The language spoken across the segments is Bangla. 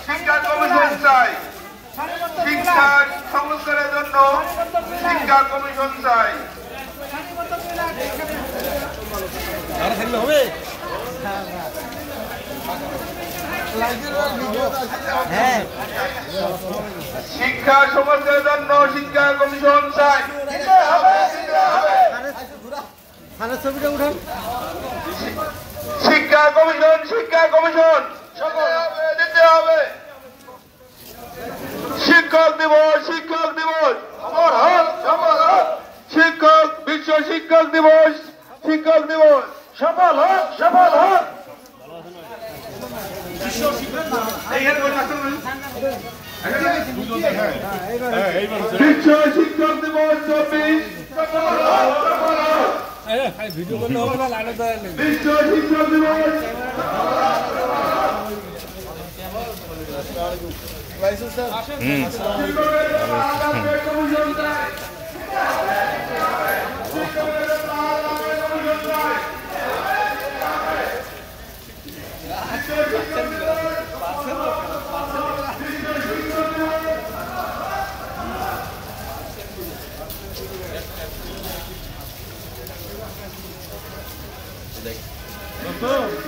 শিক্ষা কমিশন চাই, শিক্ষার সংস্কারের জন্য শিক্ষা কমিশন চাই। শিক্ষা সংস্কারের জন্য শিক্ষা কমিশন চাই। শিক্ষা কমিশন, শিক্ষা কমিশন দিতে হবে। শিক্ষক দিবস, শিক্ষক দিবস, শিক্ষক বিশ্ব শিক্ষক দিবস, শিক্ষক দিবস সফল হোক, সফল হোক। বিশ্ব শিক্ষক দিবস 24 ভিডিও করলে হবে না, লাইনে দেয় বিশ্ব শিক্ষক দিবস।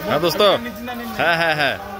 हाँ दोस्तों, हाँ हाँ हाँ